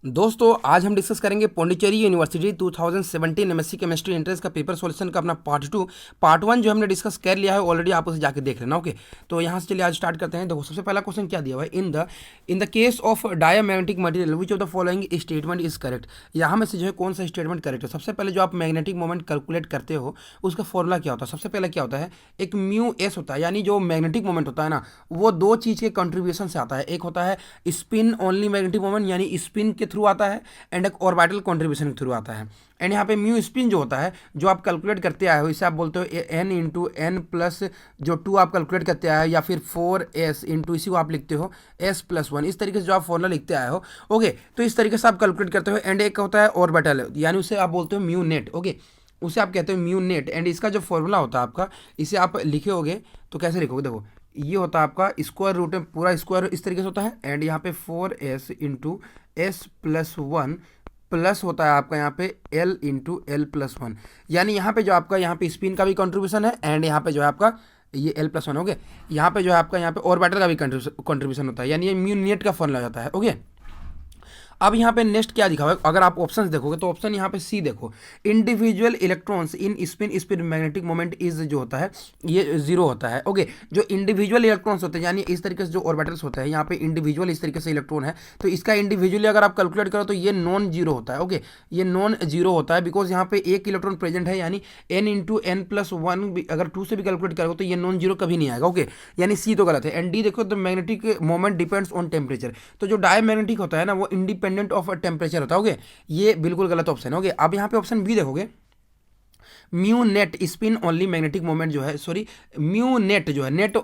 दोस्तों आज हम डिस्कस करेंगे Pondicherry university 2017 MSc chemistry entrance का पेपर सॉल्यूशन का अपना पार्ट वन जो हमने डिस्कस कर लिया है ऑलरेडी, आप उसे जाके देख लेना। ओके, तो यहाँ से चलिए आज स्टार्ट करते हैं। देखो सबसे पहला क्वेश्चन क्या दिया हुआ है, in the case of diamagnetic material which of the following statement is correct. यहाँ में से जो है कौन सा स्टेटमेंट करेक्ट है। सबसे पहले जो आप मैग्नेटिक मोमेंट कैलकुलेट करते हो उसका फॉर्मूला क्या होता है। सबसे पहले क्या होता है, एक म्यू एस होता है, यानी जो मैग्नेटिक मोमेंट होता है ना वो दो चीज़ के कंट्रीब्यूशन से आता है। एक होता है स्पिन ओनली मैग्नेटिक मोमेंट, यानी स्पिन के थ्रू आता है, एंड एक ऑर्बिटल कंट्रीब्यूशन के थ्रू आता है। एंड यहाँ पे म्यू स्पिन जो होता है जो आप कैलकुलेट करते आए हो, इसे आप बोलते हो एन इंटू एन प्लस जो 2 आप कैलकुलेट करते आए हो, या फिर 4s इंटू इसी को आप लिखते हो s+1। इस तरीके से जो आप फॉर्मूला लिखते आए हो, ओके, तो इस तरीके से आप कैलकुलेट करते हो। एंड एक होता है ऑर्बिटल, यानी उसे आप बोलते हो म्यू नेट। ओके, उसे आप कहते हो म्यू नेट। एंड इसका जो फॉर्मूला होता है आपका, इसे आप लिखे होगे तो कैसे लिखोगे, देखो ये होता है आपका स्क्वायर रूट में पूरा स्क्वायर इस तरीके से होता है, एंड यहाँ पे 4s इंटू s+1 प्लस होता है आपका यहाँ पे l इंटू l+1। यानी यहाँ पे जो आपका यहाँ पे स्पिन का भी कंट्रीब्यूशन है, एंड यहाँ पे जो है आपका ये l+1 हो गया। यहाँ पे जो है आपका यहाँ पे ऑर्बिटल का भी कंट्रीब्यूशन होता है, यानी ये म्यू नेट का फॉर्मूला जाता है। ओके, अब यहाँ पे नेक्स्ट क्या दिखा हुआ है, अगर आप ऑप्शंस देखोगे तो ऑप्शन यहाँ पे सी देखो, individual electrons in spin spin magnetic moment is जो होता है ये 0 होता है। ओके, जो इंडिविजुअल इलेक्ट्रॉन्स होते हैं, यानी इस तरीके से जो ऑर्बिटल्स होते हैं यहाँ पे इंडिविजुअल इस तरीके से इलेक्ट्रॉन है, तो इसका इंडिविजुअली अगर आप कैलकुलेट करो तो ये नॉन जीरो होता है। ओके, ये नॉन जीरो होता है बिकॉज यहाँ पे एक इलेक्ट्रॉन प्रेजेंट है, यानी n इंटू n+1 अगर 2 से भी कैलकुलेट करोगे तो ये नॉन जीरो कभी नहीं आएगा। ओके, यानी सी तो गलत है। एंड डी देखो, the magnetic moment depends on temperature, तो जो डायमैग्नेटिक होता है ना वो इंडिपेंडेंट ऑफ टेम्परेचर होता है। ओके, ये बिल्कुल गलत ऑप्शन है। ओके, अब यहाँ पे ऑप्शन बी देखोगे, mu net spin only magnetic moment जो है, सॉरी म्यू नेट जो है, नेट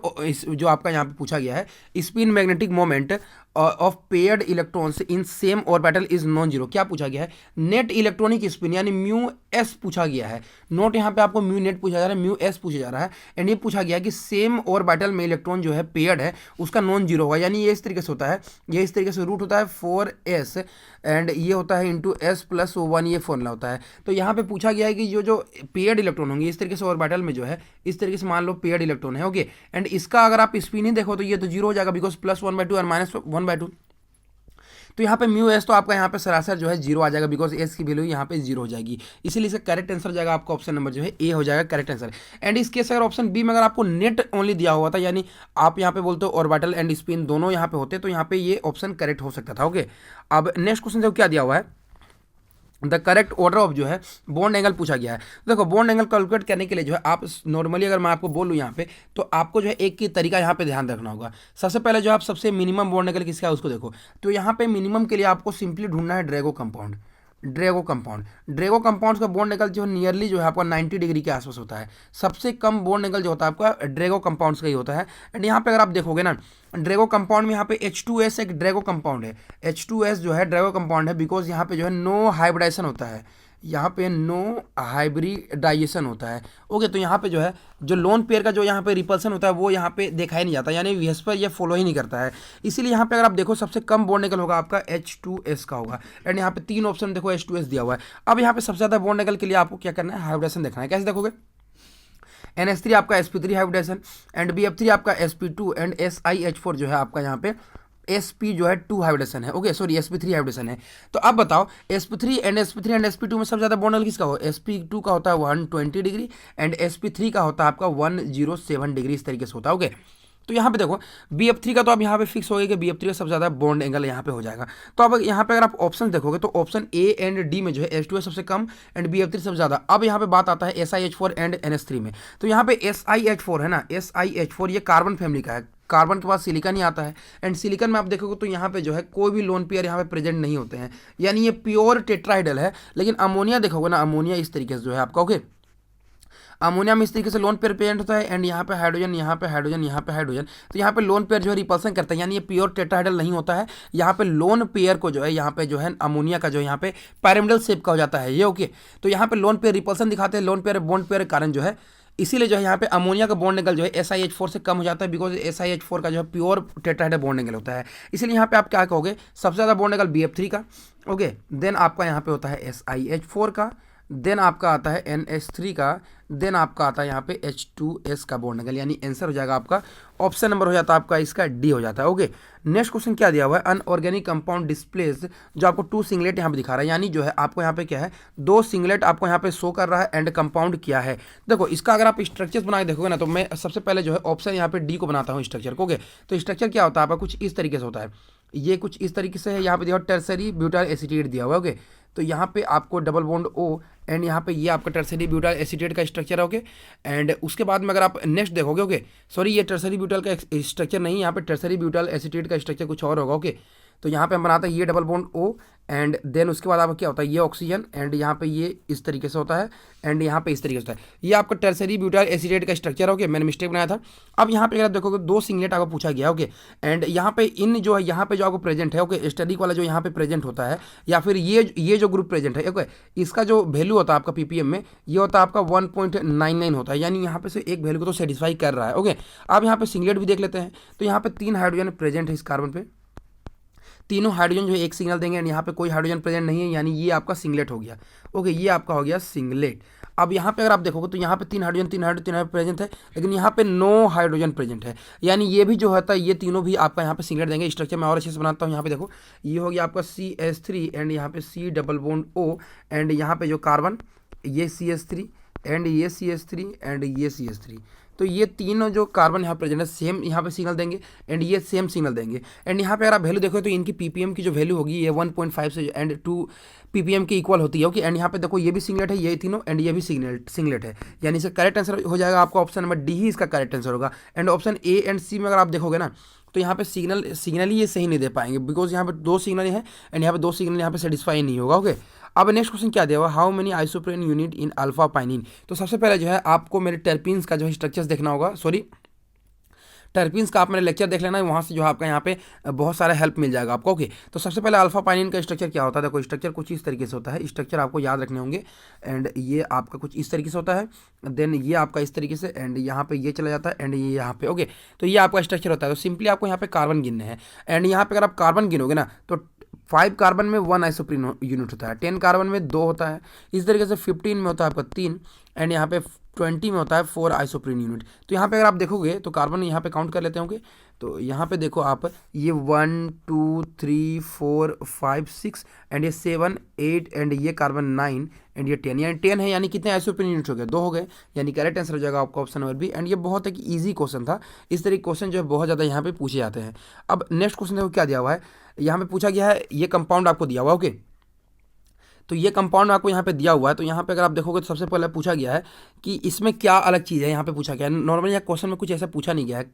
जो आपका यहाँ पे पूछा गया है spin magnetic moment of paired electrons in same orbital is non zero. क्या पूछा गया है, नेट इलेक्ट्रॉनिक स्पिन यानी म्यू एस पूछा गया है, नोट यहाँ पे आपको म्यू नेट पूछा जा रहा है, म्यू एस पूछा जा रहा है। एंड ये पूछा गया है कि सेम ऑर्बिटल में इलेक्ट्रॉन जो है पेयर्ड है उसका नॉन जीरो होगा, यानी ये इस तरीके से होता है, ये इस तरीके से रूट होता है 4s एंड ये होता है इंटू s+1, ये फॉर्मूला होता है। तो यहाँ पे पूछा गया है कि जो पेयर्ड इलेक्ट्रॉन होंगे इस तरीके से ऑर्बिटल में जो है इस तरीके से मान लो पेयर्ड इलेक्ट्रॉन है। ओके, एंड इसका अगर आप स्पिन ही देखो तो ये तो जीरो हो जाएगा बिकॉज +1/2 और -1/2। तो यहाँ पे म्यू एस तो आपका यहाँ पे सरासर जो है जीरो आ जाएगा बिकॉज एस की वैल्यू यहाँ पे जीरो हो जाएगी, इसीलिए इसका करेक्ट आंसर जाएगा आपका ऑप्शन नंबर जो है ए हो जाएगा करेक्ट आंसर। एंड इस केस अगर ऑप्शन बी में अगर आपको नेट ओनली दिया हुआ था, यानी आप यहाँ पे बोलते हो ऑर्बिटल एंड स्पिन दोनों यहाँ पे होते, तो यहाँ पे ये ऑप्शन करेक्ट हो सकता था। ओके, अब नेक्स्ट क्वेश्चन देखो क्या दिया हुआ है, द करेक्ट ऑर्डर ऑफ जो है बॉन्ड एंगल पूछा गया है। देखो बॉन्ड एंगल कैलकुलेट करने के लिए जो है आप नॉर्मली अगर मैं आपको बोलूँ यहाँ पे, तो आपको जो है एक ही तरीका यहाँ पे ध्यान रखना होगा। सबसे पहले जो आप सबसे मिनिमम बॉन्ड एंगल किसका है उसको देखो, तो यहाँ पे मिनिमम के लिए आपको सिंपली ढूंढना है ड्रैगो कंपाउंड। ड्रैगो कंपाउंड्स का बॉन्ड एंगल जो नियरली जो है आपका 90 डिग्री के आसपास होता है। सबसे कम बॉन्ड एंगल जो होता है आपका ड्रैगो कंपाउंड्स का ही होता है। एंड यहाँ पे अगर आप देखोगे ना ड्रैगो कंपाउंड में यहाँ पे H2S एक ड्रैगो कंपाउंड है, H2S जो है ड्रैगो कंपाउंड है बिकॉज यहाँ पे जो है नो हाइब्रिडाइजेशन होता है, यहाँ पे नो हाइब्रिडाइजेशन होता है। ओके, तो यहाँ पे जो है जो लोन पेयर का जो यहाँ पे रिपल्सन होता है वो यहाँ पे देखा ही नहीं जाता, यानी VS पर ये फॉलो ही नहीं करता है। इसीलिए यहाँ पे अगर आप देखो सबसे कम बॉन्ड एंगल होगा आपका H2S का होगा। एंड यहाँ पे 3 ऑप्शन देखो H2S दिया हुआ है। अब यहाँ पे सबसे ज़्यादा बॉन्ड एंगल के लिए आपको क्या करना है, हाइब्रिडेशन देखना है। कैसे देखोगे, NH3 आपका sp3 हाइब्रिडेशन, एंड BF3 आपका sp2, एंड SiH4 जो है आपका यहाँ पे sp जो है 2 हाइब्रिडेशन है। ओके सॉरी sp3 हाइब्रिडेशन है। तो अब बताओ sp3 एंड sp2 में सबसे ज़्यादा बॉन्ड एंगल किसका हो, sp2 का होता है 120 डिग्री एंड sp3 का होता है आपका 107 डिग्री, इस तरीके से होता है। ओके, तो यहाँ पे देखो BF3 का तो अब यहाँ पे फिक्स हो गया कि BF3 का सबसे ज़्यादा बॉन्ड एंगल यहाँ पे हो जाएगा। तो अब यहाँ पे अगर आप ऑप्शन देखोगे तो ऑप्शन ए एंड डी में जो है H2S सबसे कम एंड BF3 सबसे ज़्यादा। अब यहाँ पे बात आता है SiH4 एंड NH3 में, तो यहाँ पे SiH4 है ना, SiH4 ये कार्बन फैमिली का है, कार्बन के पास सिलिकॉन ही आता है। एंड सिलिकॉन में आप देखोगे तो यहाँ पे जो है कोई भी लोन पेयर यहाँ पे प्रेजेंट नहीं होते हैं, यानी ये प्योर टेट्राहाइड्रल है। लेकिन अमोनिया देखोगे ना, अमोनिया इस तरीके से जो है आपका, ओके, अमोनिया में इस तरीके से लोन पेयर प्रेजेंट होता है। एंड यहाँ पे हाइड्रोजन, यहाँ पे हाइड्रोजन, यहाँ पे हाइड्रोजन, तो यहाँ पे लोन पेयर जो है रिपल्सन करता है, यानी ये प्योर टेट्राहाइड्रल नहीं होता है। यहाँ पे लोन पेयर को जो है यहाँ पे जो है अमोनिया का जो है यहाँ पे पैरामिडल शेप का हो जाता है ये। ओके, तो यहाँ पे लोन पेयर रिपल्सन दिखाते हैं, लोन पेयर बॉन्ड पेयर के कारण जो है, इसीलिए जो है यहाँ पे अमोनिया का बॉन्ड एंगल जो है SiH4 से कम हो जाता है बिकॉज SiH4 का जो है प्योर टेट्राहाइड्रल बॉन्ड एंगल होता है। इसलिए यहाँ पे आप क्या कहोगे, सबसे ज़्यादा बॉन्ड एंगल BF3 का। ओके, देन आपका यहाँ पे होता है SiH4 का, देन आपका आता है NH3 का, देन आपका आता है यहाँ पे H2S का बॉन्ड एंगल, यानी आंसर हो जाएगा आपका ऑप्शन नंबर हो जाता है आपका इसका डी हो जाता है। ओके, नेक्स्ट क्वेश्चन क्या दिया हुआ है, अनऑर्गेनिक कंपाउंड डिस्प्लेस, जो आपको 2 सिंगलेट यहाँ पे दिखा रहा है, यानी जो है आपको यहाँ पे क्या है 2 सिंगलेट आपको यहाँ पे शो कर रहा है एंड कंपाउंड क्या है। देखो इसका अगर आप स्ट्रक्चर बना के देखोगे ना, तो मैं सबसे पहले जो है ऑप्शन यहाँ पे डी को बनाता हूँ स्ट्रक्चर को। ओके, तो स्ट्रक्चर क्या होता है आपका कुछ इस तरीके से होता है, ये कुछ इस तरीके से है, यहाँ पे दिया हुआ टर्सरी ब्यूटाइल एसीटेट दिया हुआ है। ओके, तो यहाँ पे आपको डबल बॉन्ड O एंड यहाँ पे ये आपका टर्सरी ब्यूटाइल एसीटेट का स्ट्रक्चर है। ओके, एंड उसके बाद में अगर आप नेक्स्ट देखोगे, ओके सॉरी ये टर्सरी ब्यूटाइल का स्ट्रक्चर नहीं, यहाँ पे टर्सरी ब्यूटाइल एसीटेट का स्ट्रक्चर कुछ और होगा। ओके, तो यहाँ पे हम बनाते हैं ये double bond O and then उसके बाद आपका क्या होता है ये ऑक्सीजन एंड यहाँ पे ये इस तरीके से होता है एंड यहाँ पे इस तरीके से होता है, ये आपका टर्सरी ब्यूटाइल एसीटेट का स्ट्रक्चर है। ओके, मैंने मिस्टेक बनाया था। अब यहाँ पे अगर आप देखोगे 2 सिंगलेट आपको पूछा गया। ओके, एंड यहाँ पे इन जो है यहाँ पे जो आपको प्रेजेंट है, ओके स्टैटिक वाला जो यहाँ पे प्रेजेंट होता है, या फिर ये जो ग्रुप प्रेजेंट है, ओके इसका जो वैल्यू होता है आपका पीपीएम में, ये होता है आपका 1.99 होता है, यानी यहाँ पे से एक वैल्यू को तो सेटिस्फाई कर रहा है। ओके, अब यहाँ पे सिंगलेट भी देख लेते हैं, तो यहाँ पे 3 हाइड्रोजन प्रेजेंट है इस कार्बन पे, तीनों हाइड्रोजन जो है एक सिग्नल देंगे एंड यहाँ पे कोई हाइड्रोजन प्रेजेंट नहीं है, यानी ये आपका सिंगलेट हो गया। ओके, ये आपका हो गया सिंगलेट। अब यहाँ पे अगर आप देखोगे तो यहाँ पे 3 हाइड्रोजन 3 हाइड्रोजन 3 हाइड्रोजन प्रेजेंट है, लेकिन यहाँ पे 9 हाइड्रोजन प्रेजेंट है, यानी ये भी जो होता है ये तीनों भी आपका यहाँ पे सिंगलेट देंगे। स्ट्रक्चर मैं और अच्छे से बनाता हूँ, यहाँ पे देखो ये हो गया आपका CH3 एंड यहाँ पे C double bond O and यहाँ पे जो कार्बन ये CH3 एंड ये CH3 एंड ये CH3, तो ये तीनों जो कार्बन यहाँ प्रेजेंट है सेम यहाँ पे सिग्नल देंगे एंड ये सेम सिग्नल देंगे। एंड यहाँ पे अगर आप वैल्यू देखो तो इनकी पीपीएम की जो वैल्यू होगी ये 1.5 से एंड 2 पीपीएम की इक्वल होती है। ओके, एंड यहाँ पे देखो ये भी सिंगलेट है, ये तीनों एंड ये भी सिंगलेट है, यानी इसका करेक्ट आंसर हो जाएगा आपका ऑप्शन नंबर डी ही इसका करेक्ट आंसर होगा। एंड ऑप्शन ए एंड सी में अगर आप देखोगे ना, तो यहाँ पे सिग्नल ही ये सही नहीं दे पाएंगे, बिकॉज यहाँ पे 2 सिग्नल है एंड यहाँ पे 2 सिग्नल यहाँ पे सेटिस्फाई नहीं होगा। ओके, अब नेक्स्ट क्वेश्चन क्या दिया हुआ, how many isopropene unit in alpha pinene. तो सबसे पहले जो है आपको मेरे टर्पीन्स का जो है स्ट्रक्चर्स देखना होगा, सॉरी टर्पीन्स का आप मेरे लेक्चर देख लेना, वहाँ से जो है आपका यहाँ पे बहुत सारा हेल्प मिल जाएगा आपको। ओके, तो सबसे पहले अल्फा पाइनिन का स्ट्रक्चर क्या होता है, देखो स्ट्रक्चर कुछ इस तरीके से होता है, स्ट्रक्चर आपको याद रखने होंगे एंड ये आपका कुछ इस तरीके से होता है, देन ये आपका इस तरीके से एंड यहाँ पे ये चला जाता है एंड ये यहाँ पे। ओके, तो ये आपका स्ट्रक्चर होता है। तो सिंपली आपको यहाँ पे कार्बन गिनने हैं एंड यहाँ पे अगर आप कार्बन गिनोगे ना, तो 5 कार्बन में 1 आइसोप्रीन यूनिट होता है, 10 कार्बन में 2 होता है, इस तरीके से 15 में होता है आपका 3 एंड यहाँ पे 20 में होता है 4 आइसोप्रीन यूनिट। तो यहाँ पे अगर आप देखोगे तो कार्बन यहाँ पे काउंट कर लेते होंगे, तो यहाँ पे देखो आप ये 1 2 3 4 5 6 एंड ये 7 8 एंड ये कार्बन 9 एंड ये 10, यानी 10 है, यानी कितने आइसोप्रीन यूनिट हो गए 2 हो गए, यानी करेक्ट आंसर हो जाएगा आपका ऑप्शन नंबर बी। एंड ये बहुत एक ईजी क्वेश्चन था, इस तरह के क्वेश्चन जो है बहुत ज़्यादा यहाँ पे पूछे जाते हैं। अब नेक्स्ट क्वेश्चन देखो क्या दिया हुआ है, यहाँ पे पूछा गया है ये कंपाउंड आपको दिया हुआ। ओके, तो ये कंपाउंड आपको यहाँ पे दिया हुआ है, तो यहाँ पे अगर आप देखोगे तो सबसे पहले पूछा गया है कि इसमें क्या अलग चीज़ है, यहाँ पे पूछा गया है। नॉर्मली यहाँ क्वेश्चन में कुछ ऐसा पूछा नहीं गया है,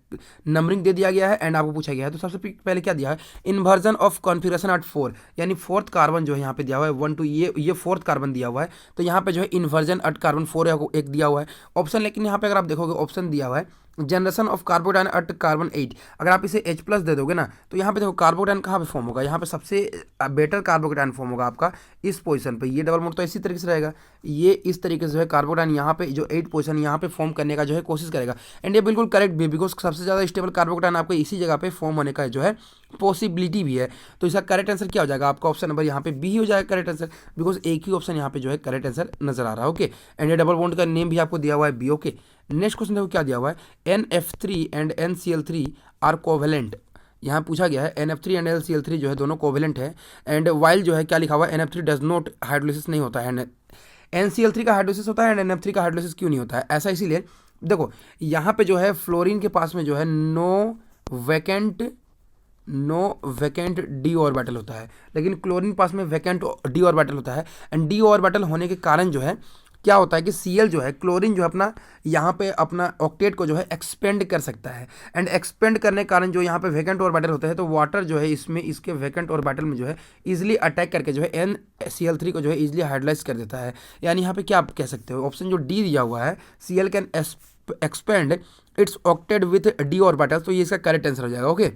नंबरिंग दे दिया गया है एंड आपको पूछा गया है। तो सबसे पहले क्या दिया है, इन्वर्जन ऑफ कॉन्फिगरेशन एट 4, यानी 4th कार्बन जो है यहाँ पे दिया हुआ है 1 2, ये 4th कार्बन दिया हुआ है, तो यहाँ पे जो है इन्वर्जन एट कार्बन 4 एक दिया हुआ है ऑप्शन। लेकिन यहाँ पे अगर आप देखोगे ऑप्शन दिया हुआ है जनरेशन ऑफ कार्बोडाइन एट कार्बन 8, अगर आप इसे H+ दे दोगे ना, तो यहाँ पे देखो कार्बोडाइन कहाँ पे फॉर्म होगा, यहाँ पे सबसे बेटर कार्बोडाइन फॉर्म होगा आपका इस पोजीशन पे, ये डबल बॉन्ड तो इसी तरीके से रहेगा, ये इस तरीके से जो है कार्बोडाइन यहाँ पे जो 8 पोजीशन यहाँ पे फॉर्म करने का जो है कोशिश करेगा एंड ये बिल्कुल करेक्ट भी, बिकॉज सबसे ज़्यादा स्टेबल कार्बोडाइन आपको इसी जगह पे फॉर्म होने का जो है पॉसिबिलिटी भी है। तो इसका करेक्ट आंसर क्या हो जाएगा आपका ऑप्शन नंबर यहाँ पे बी हो जाएगा करेक्ट आंसर, बिकॉज एक ही ऑप्शन यहाँ पे जो है करेक्ट आंसर नजर आ रहा है। ओके, एंड ये डबल बॉन्ड का नेम भी आपको दिया हुआ है बी। ओके, नेक्स्ट क्वेश्चन देखो क्या दिया हुआ है, NF3 and NCl3 are covalent, यहाँ पूछा गया है NF3 एंड NCl3 जो है दोनों कोवेलेंट है एंड वाइल जो है क्या लिखा हुआ है NF3 डज नॉट हाइड्रोलिसिस नहीं होता है, NCl3 का हाइड्रोलिसिस होता है एंड NF3 का हाइड्रोलिसिस क्यों नहीं होता है, ऐसा इसीलिए देखो यहाँ पे जो है फ्लोरीन के पास में जो है नो वैकेंट डी ऑर्बिटल होता है, लेकिन क्लोरीन पास में वैकेंट डी ऑर्बिटल होता है एंड डी ऑर्बिटल होने के कारण जो है क्या होता है कि Cl जो है क्लोरीन जो है अपना यहाँ पे अपना ऑक्टेट को जो है एक्सपेंड कर सकता है एंड एक्सपेंड करने के कारण जो यहाँ पे वैकेंट ऑर्बिटल होते हैं, तो वाटर जो है इसमें इसके वैकेंट ऑर्बिटल में जो है इजीली अटैक करके जो है NCl3 को जो है इजीली हाइड्रोलाइज कर देता है। यानी यहाँ पे क्या आप कह सकते हो, ऑप्शन जो डी दिया हुआ है Cl can expand it's octet with D orbital, तो ये इसका करेक्ट आंसर हो जाएगा। ओके,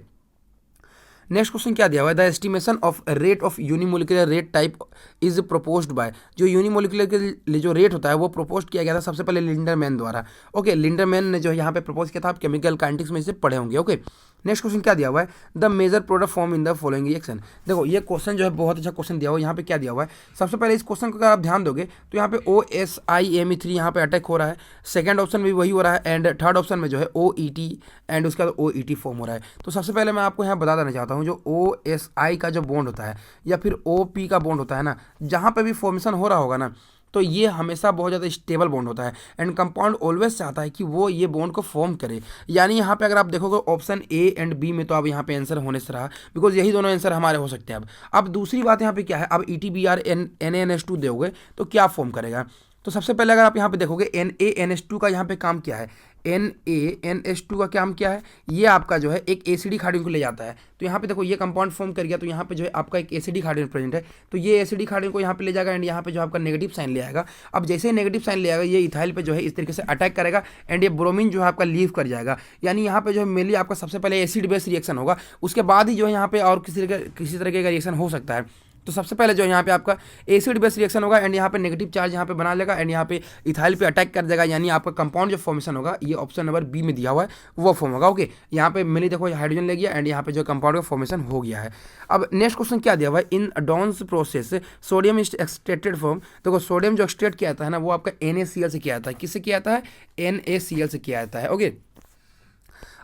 नेक्स्ट क्वेश्चन क्या दिया हुआ है, the estimation of rate of unimolecular rate type is proposed by, जो यूनिमोलिकुलर के लिए जो रेट होता है वो प्रोपोज किया गया था सबसे पहले लिंडरमैन द्वारा। ओके, लिंडरमैन ने जो यहाँ पे प्रपोज किया था, आप केमिकल काइनेटिक्स में इसे पढ़े होंगे। ओके, नेक्स्ट क्वेश्चन क्या दिया हुआ है, the major product form in the following reaction. देखो ये क्वेश्चन जो है बहुत अच्छा क्वेश्चन दिया हुआ है। यहाँ पे क्या दिया हुआ है, सबसे पहले इस क्वेश्चन को अगर आप ध्यान दोगे तो यहाँ पे OSIMe3 यहाँ पे अटैक हो रहा है, सेकंड ऑप्शन में भी वही हो रहा है, एंड थर्ड ऑप्शन में जो है OET एंड उसका OET फॉर्म हो रहा है। तो सबसे पहले मैं आपको यहाँ बता देना चाहता हूँ, जो OSI का जो बॉन्ड होता है या फिर OP का बॉन्ड होता है ना, जहाँ पे भी फॉर्मेशन हो रहा होगा ना, तो ये हमेशा बहुत ज़्यादा स्टेबल बॉन्ड होता है एंड कंपाउंड ऑलवेज चाहता है कि वो ये बॉन्ड को फॉर्म करे। यानी यहाँ पे अगर आप देखोगे ऑप्शन ए एंड बी में, तो अब यहाँ पे आंसर होने से रहा, बिकॉज यही दोनों आंसर हमारे हो सकते हैं। अब दूसरी बात यहाँ पे क्या है, अब ETBr NaNH2 दोगे तो क्या फॉर्म करेगा। तो सबसे पहले अगर आप यहाँ पे देखोगे NaNH2 का यहाँ पे काम क्या है, NaNH2 का काम क्या है, ये आपका जो है एक एसिडिक हाइड्रोजन को ले जाता है। तो यहाँ पे देखो ये कंपाउंड फॉर्म कर गया, तो यहाँ पे जो है आपका एक एसिडिक हाइड्रोजन प्रेजेंट है, तो ये एसिडिक हाइड्रोजन को यहाँ पे ले जाएगा एंड यहाँ पे जो आपका नेगेटिव साइन ले आएगा। अब जैसे ही नेगेटिव साइन ले आएगा, ये इथाइल पे जो है इस तरीके से अटैक करेगा एंड ये ब्रोमीन जो है आपका लीव कर जाएगा। यानी यहाँ पे जो है मेनली आपका सबसे पहले एसिड बेस रिएक्शन होगा, उसके बाद ही जो है यहाँ पे और किसी तरीके का रिएक्शन हो सकता है। तो सबसे पहले जो यहाँ पे आपका एसिड बेस रिएक्शन होगा एंड यहाँ पे नेगेटिव चार्ज यहाँ पे बना लेगा एंड यहाँ पे इथाइल पे अटैक कर देगा, यानी आपका कंपाउंड जो फॉर्मेशन होगा, ये ऑप्शन नंबर बी में दिया हुआ है, वो फॉर्म होगा। ओके, यहाँ पे मैंने देखो हाइड्रोजन ले गया एंड यहाँ पे जो कंपाउंड का फॉर्मेशन हो गया है। अब नेक्स्ट क्वेश्चन क्या दिया हुआ है, in Downs process sodium is extracted from. देखो सोडियम जो एक्सट्रैक्ट किया जाता है ना, वो आपका NaCl से किया जाता है। किससे किया जाता है, NaCl से किया जाता है। ओके,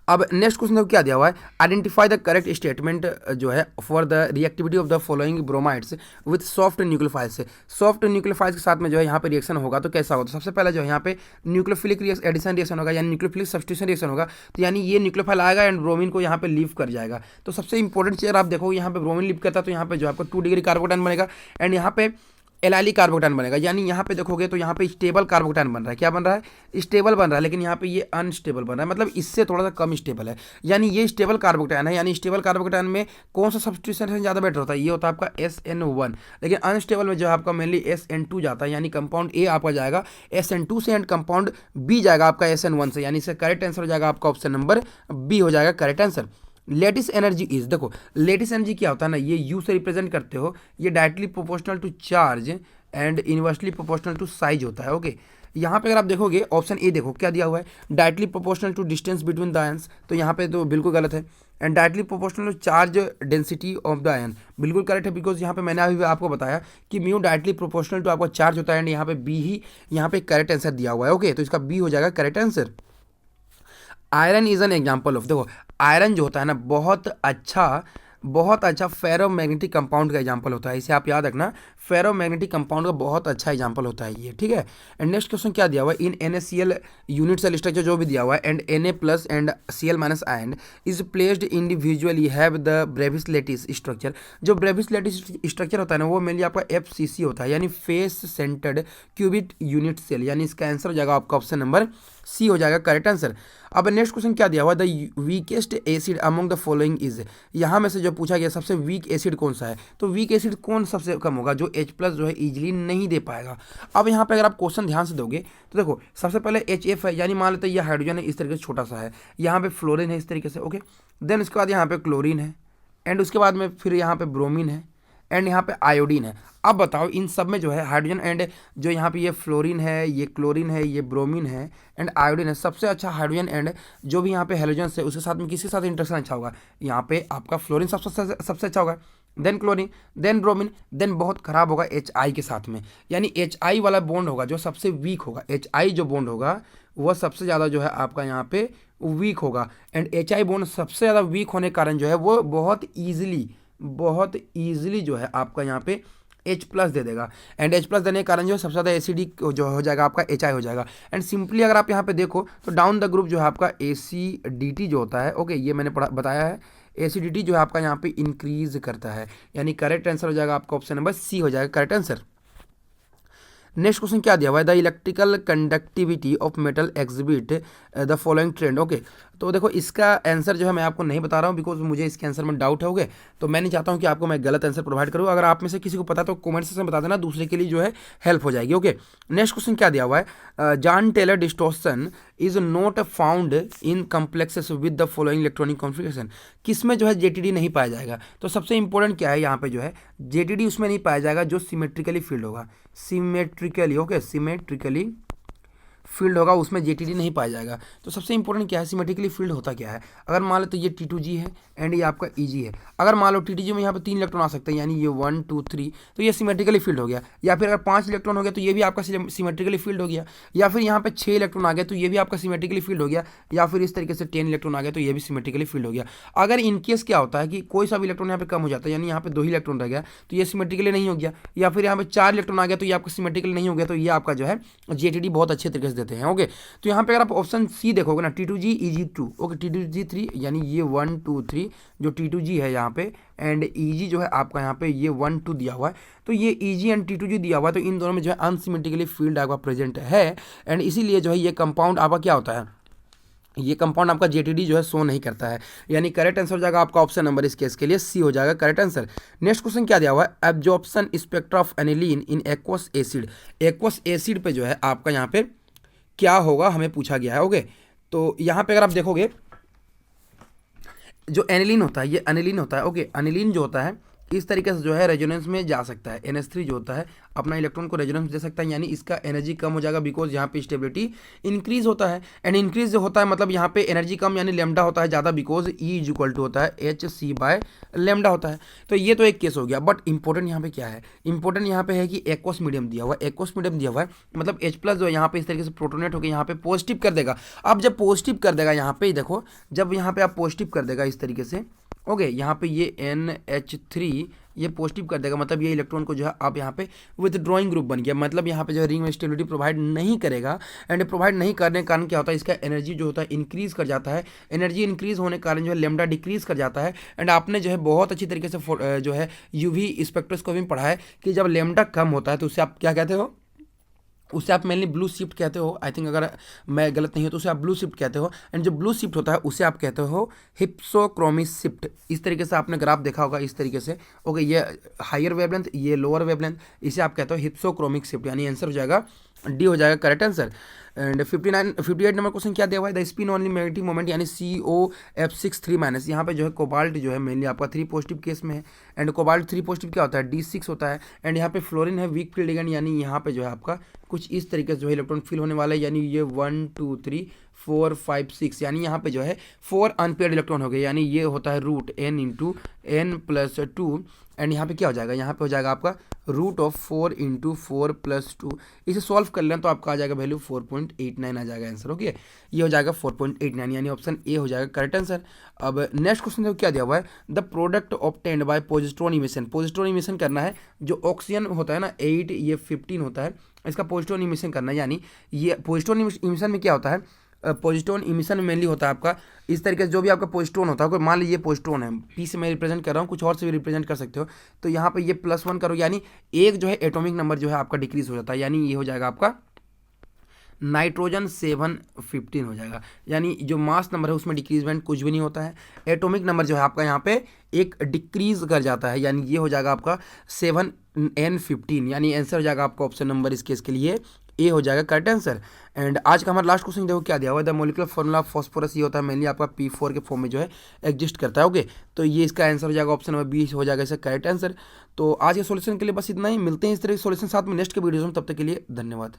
अब नेक्स्ट क्वेश्चन देखो क्या दिया हुआ है, आइडेंटिफाई द करेक्ट स्टेटमेंट जो है for the reactivity of the following bromides with soft nucleophiles से। सॉफ्ट न्यूक्लियोफाइल्स के साथ में जो है यहाँ पे रिएक्शन होगा तो कैसा होगा, तो सबसे पहले जो है यहाँ पे न्यूक्लियोफिलिक एडिशन रिएक्शन होगा, यानी न्यूक्लियोफिलिक सब्स्टिट्यूशन रिएक्शन होगा। तो यानी ये न्यूक्लियोफाइल आएगा एंड ब्रोमीन को यहाँ पे लीव कर जाएगा। तो सबसे इंपॉर्टेंट चीज आप देखो, यहाँ पे ब्रोमीन लीव करता है तो यहाँ पे जो आपको 2 डिग्री कार्बोकटायन बनेगा एंड यहाँ पे एलाइली कार्बोकटायन बनेगा। यानी यहाँ पे देखोगे तो यहाँ पे स्टेबल कार्बोकटायन बन रहा है। क्या बन रहा है, स्टेबल बन रहा है, लेकिन यहाँ पे ये अनस्टेबल बन रहा है, मतलब इससे थोड़ा सा कम स्टेबल है। यानी ये स्टेबल कार्बोकटायन है, यानी स्टेबल कार्बोकटायन में कौन सा सब्स्टिट्यूशन ज़्यादा बेटर होता है, ये होता है आपका SN1। लेकिन अनस्टेबल में जो है आपका मेनली SN2 जाता है, यानी कंपाउंड ए आपका जाएगा SN2 से एंड कंपाउंड बी जाएगा आपका SN1 से। यानी इसका करेक्ट आंसर हो जाएगा आपका ऑप्शन नंबर बी हो जाएगा correct answer. Lattice energy is, देखो लेटिस एनर्जी क्या होता है ना, ये यू से रिप्रेजेंट करते हो, ये directly proportional to charge and inversely proportional to size होता है। ओके, यहाँ पे अगर आप देखोगे ऑप्शन ए देखो क्या दिया हुआ है, directly proportional to distance between the ions, तो यहाँ पे तो बिल्कुल गलत है। And directly proportional to charge density of the ion, बिल्कुल करेक्ट है, बिकॉज यहाँ पे मैंने अभी आपको बताया कि म्यू डायरेक्टली प्रोपोर्शनल टू आपका चार्ज होता है एंड यहाँ पे बी ही यहाँ पे करेक्ट आंसर दिया हुआ है। ओके, तो इसका बी हो जाएगा correct answer. Iron is an example of, देखो आयरन जो होता है ना बहुत अच्छा फेरोमैग्नेटिक कंपाउंड का एग्जांपल होता है, इसे आप याद रखना, फेरोमैग्नेटिक कंपाउंड का बहुत अच्छा एग्जांपल होता है ये, ठीक है। एंड नेक्स्ट क्वेश्चन क्या दिया हुआ है, in NaCl unit cell structure जो भी दिया हुआ है and Na+ and Cl- ion is placed individually have the Bravais lattice structure. जो ब्रेविस लेटिस स्ट्रक्चर होता है ना, वो मेनली आपका FCC होता है, यानी face centred cubic unit cell, यानी इसका आंसर हो जाएगा आपका ऑप्शन नंबर सी हो जाएगा करेक्ट आंसर। अब नेक्स्ट क्वेश्चन क्या दिया हुआ है, the weakest acid among the following is, यहाँ में से जो पूछा गया सबसे वीक एसिड कौन सा है, तो वीक एसिड कौन सबसे कम होगा, जो H+ जो है इजीली नहीं दे पाएगा। अब यहाँ पे अगर आप क्वेश्चन ध्यान से दोगे तो देखो सबसे पहले HF है, यानी मान लेते हैं ये हाइड्रोजन है, इस तरीके से छोटा सा है, यहाँ पे फ्लोरीन है इस तरीके से। ओके, देन उसके बाद यहाँ पे क्लोरीन है एंड उसके बाद में फिर यहाँ पे ब्रोमीन है एंड यहाँ पे आयोडीन है। अब बताओ इन सब में जो है हाइड्रोजन एंड जो यहाँ पे ये फ्लोरीन है, ये क्लोरीन है, ये ब्रोमीन है एंड आयोडीन है, सबसे अच्छा हाइड्रोजन एंड जो भी यहाँ पे हेलोजन है उसके साथ में किसके साथ इंटरेक्शन अच्छा होगा, यहाँ पे आपका फ्लोरीन सबसे अच्छा होगा, then chlorine, then bromine, then बहुत खराब होगा HI के साथ में, यानी HI वाला बॉन्ड होगा जो सबसे वीक होगा। HI जो बॉन्ड होगा वह सबसे ज़्यादा जो है आपका यहाँ पे वीक होगा एंड HI बॉन्ड सबसे ज़्यादा वीक होने के कारण जो है वो बहुत ईजिली जो है आपका यहाँ पे H+ दे देगा एंड H+ देने के कारण जो है सबसे ज़्यादा एसिडिक जो हो जाएगा आपका HI हो जाएगा। एंड सिंपली अगर आप यहाँ पे देखो तो डाउन द ग्रुप जो है आपका एसिडिटी जो होता है, ओके ये मैंने बताया है, एसिडिटी जो है आपका यहाँ पे इंक्रीज करता है, यानी करेक्ट आंसर हो जाएगा आपका ऑप्शन नंबर सी हो जाएगा करेक्ट आंसर। नेक्स्ट क्वेश्चन क्या दिया हुआ है, the electrical conductivity of metal exhibit the following trend. Okay, तो देखो इसका आंसर जो है मैं आपको नहीं बता रहा हूँ, बिकॉज मुझे इसके आंसर में डाउट है। तो मैं नहीं चाहता हूँ कि आपको मैं गलत आंसर प्रोवाइड करूँ। अगर आप में से किसी को पता तो कमेंट सेक्शन में बता देना, दूसरे के लिए जो है हेल्प हो जाएगी। ओके, नेक्स्ट क्वेश्चन क्या दिया हुआ है, Jahn Teller distortion is not found in complexes with the following electronic configuration. किसमें जो है जेटीडी नहीं पाया जाएगा? तो सबसे इंपॉर्टेंट क्या है यहाँ पे जो है, जेटीडी उसमें नहीं पाया जाएगा जो सिमेट्रिकली फील्ड होगा। सिमेट्रिकली, ओके, सिमेट्रिकली फील्ड होगा उसमें जेटीडी नहीं पाया जाएगा। तो सबसे इंपॉर्टेंट क्या है, सिमेट्रिकली फील्ड होता क्या है? अगर मान लो तो ये T2G है एंड ये आपका EG है। अगर मान लो T2G में यहाँ पे 3 इलेक्ट्रॉन आ सकते हैं, यानी ये 1 2 3, तो ये सिमेट्रिकली फील्ड हो गया। या फिर अगर 5 इलेक्ट्रॉन हो गया तो ये भी आपका सिमेट्रिकली फील्ड हो गया। या फिर यहाँ पे 6 इलेक्ट्रॉन आ गए तो ये भी आपका सिमेट्रिकली फील्ड हो गया। या फिर इस तरीके से 10 इलेक्ट्रॉन आ गए तो ये भी सिमेट्रिकली फील्ड हो गया। अगर इनकेस क्या होता है कि कोई सा भी इलेक्ट्रॉन यहाँ पे कम हो जाता है, यानी यहाँ पे 2 ही इलेक्ट्रॉन रह गया तो ये सिमेट्रिकली नहीं हो गया। या फिर यहाँ पे 4 इलेक्ट्रॉन आ गया तो ये आपका सिमेट्रिकली नहीं हो गया। तो ये आपका जो है जेटीडी बहुत अच्छे तरीके से देते हैं। ओके, तो यहाँ पे अगर आप ऑप्शन सी देखोगे ना, T2G EG2, ओके, T2G 3, यानी ये 1 2 3 जो T2G है यहाँ पे, एंड EG जो है आपका यहाँ पे ये 1 2 दिया हुआ है। तो ये EG एंड T2G दिया हुआ है, तो इन दोनों में जो है अनसिमेट्रिकली फील्ड आपका प्रेजेंट है, एंड इसीलिए जो है ये कंपाउंड आपका क्या होता है, ये कंपाउंड आपका जेटीडी जो है शो नहीं करता है। यानी करेक्ट आंसर हो जाएगा आपका ऑप्शन नंबर इस केस के लिए सी हो जाएगा करेक्ट आंसर। नेक्स्ट क्वेश्चन क्या दिया हुआ है, absorption spectra of aniline in aqueous acid. Aqueous acid पे जो है आपका यहाँ पे क्या होगा हमें पूछा गया है। ओके, तो यहाँ पे अगर आप देखोगे जो एनिलीन होता है, ये एनिलीन होता है। ओके, एनिलीन जो होता है इस तरीके से जो है रेजोनेंस में जा सकता है। NH3 जो होता है अपना इलेक्ट्रॉन को रेजोनेंस दे सकता है, यानी इसका एनर्जी कम हो जाएगा बिकॉज यहाँ पे स्टेबिलिटी इंक्रीज होता है। एंड इंक्रीज जो होता है मतलब यहाँ पे एनर्जी कम यानी लेमडा होता है ज़्यादा, because E is equal to होता है HC/λ होता है। तो ये तो एक केस हो गया। बट इंपॉर्टेंट यहाँ पे क्या है, इंपॉर्टेंट यहाँ पे है कि एक्वस मीडियम दिया हुआ है। एक्वस मीडियम दिया हुआ है मतलब H+ जो है यहाँ पे इस तरीके से प्रोटोनेट होकर यहाँ पे पॉजिटिव कर देगा। अब जब पॉजिटिव कर देगा यहाँ पे देखो, जब यहाँ पे आप पॉजिटिव कर देगा इस तरीके से, ओके, यहाँ पे ये NH3 ये पॉजिटिव कर देगा, मतलब ये इलेक्ट्रॉन को जो है आप यहाँ पे विथड्रॉइंग ग्रुप बन गया, मतलब यहाँ पे जो है रिंग में स्टेबिलिटी प्रोवाइड नहीं करेगा। एंड प्रोवाइड नहीं करने के कारण क्या होता है, इसका एनर्जी जो होता है इंक्रीज कर जाता है। एनर्जी इंक्रीज होने के कारण जो है लेमडा डिक्रीज कर जाता है। एंड आपने जो है बहुत अच्छी तरीके से जो है UV स्पेक्ट्रोस्कोपी में पढ़ा है कि जब लेमडा कम होता है तो उससे आप क्या कहते हो, उससे आप मेनली ब्लू शिफ्ट कहते हो। आई थिंक अगर मैं गलत नहीं हूँ तो उसे आप ब्लू शिफ्ट कहते हो। एंड जो ब्लू शिफ्ट होता है उसे आप कहते हो हिप्सोक्रोमी शिफ्ट। इस तरीके से आपने ग्राफ देखा होगा इस तरीके से। ओके, ये हायर वेवलेंथ, ये लोअर वेवलेंथ, इसे आप कहते हो हिप्सोक्रोमिक शिफ्ट, यानी आंसर हो जाएगा D हो जाएगा correct answer. And 58 number question क्या दिया हुआ है, the spin only magnetic moment यानी COF6 3-। यहाँ पे जो है कोबाल्ट जो है मेनली आपका 3 पॉजिटिव केस में है। एंड कोबाल्ट 3 पॉजिटिव क्या होता है, D6 होता है। एंड यहाँ पे फ्लोरीन है वीक फील्ड लिगेंड, यानी यहाँ पे जो है आपका कुछ इस तरीके से जो है इलेक्ट्रॉन फिल होने वाला है, यानी ये 1 2 3 4 5 6, यानी यहाँ पे जो है 4 अनपेयर्ड इलेक्ट्रॉन हो गए, यानी ये होता है रूट N × N+2। एंड यहाँ पे क्या हो जाएगा, यहाँ पे हो जाएगा आपका √4 × 4+2। इसे सॉल्व कर लें तो आपका आ जाएगा वैल्यू 4.89 आ जाएगा आंसर। ओके, ये हो जाएगा 4.89, यानी ऑप्शन A हो जाएगा करेक्ट आंसर। अब नेक्स्ट क्वेश्चन देखो क्या दिया हुआ है, the product obtained by positron emission. Positron emission करना है, जो ऑक्सीजन होता है ना 8, ये 15 होता है, इसका पॉजिट्रॉन इमिशन करना है। यानी ये पॉजिट्रॉन इमिशन में क्या होता है, पॉजिट्रॉन इमिशन मेनली होता है आपका इस तरीके से, जो भी आपका पॉजिट्रॉन होता है, कोई मान लीजिए पॉजिट्रॉन है, P से मैं रिप्रेजेंट कर रहा हूँ, कुछ और से भी रिप्रेजेंट कर सकते हो। तो यहाँ पे ये +1 करो, यानी एक जो है एटॉमिक नंबर जो है आपका डिक्रीज हो जाता है, यानी ये हो जाएगा आपका नाइट्रोजन 715 हो जाएगा। यानी जो मास नंबर है उसमें डिक्रीजमेंट कुछ भी नहीं होता है, एटॉमिक नंबर जो है आपका यहाँ पे एक डिक्रीज कर जाता है, यानी ये हो जाएगा आपका 7N15, यानी आंसर हो जाएगा आपका ऑप्शन नंबर इस केस के लिए A हो जाएगा करेक्ट आंसर। एंड आज का हमारा लास्ट क्वेश्चन देखो क्या दिया हुआ है, the molecular formula of phosphorus, ये होता है मेनली आपका P4 के फॉर्म में जो है एग्जिस्ट करता है। ओके, तो ये इसका आंसर हो जाएगा ऑप्शन नंबर B हो जाएगा इसका करेक्ट आंसर। तो आज के सॉल्यूशन के लिए बस इतना ही, मिलते हैं इस तरह के सॉल्यूशन साथ में नेक्स्ट के वीडियोज में, तब तक के लिए धन्यवाद।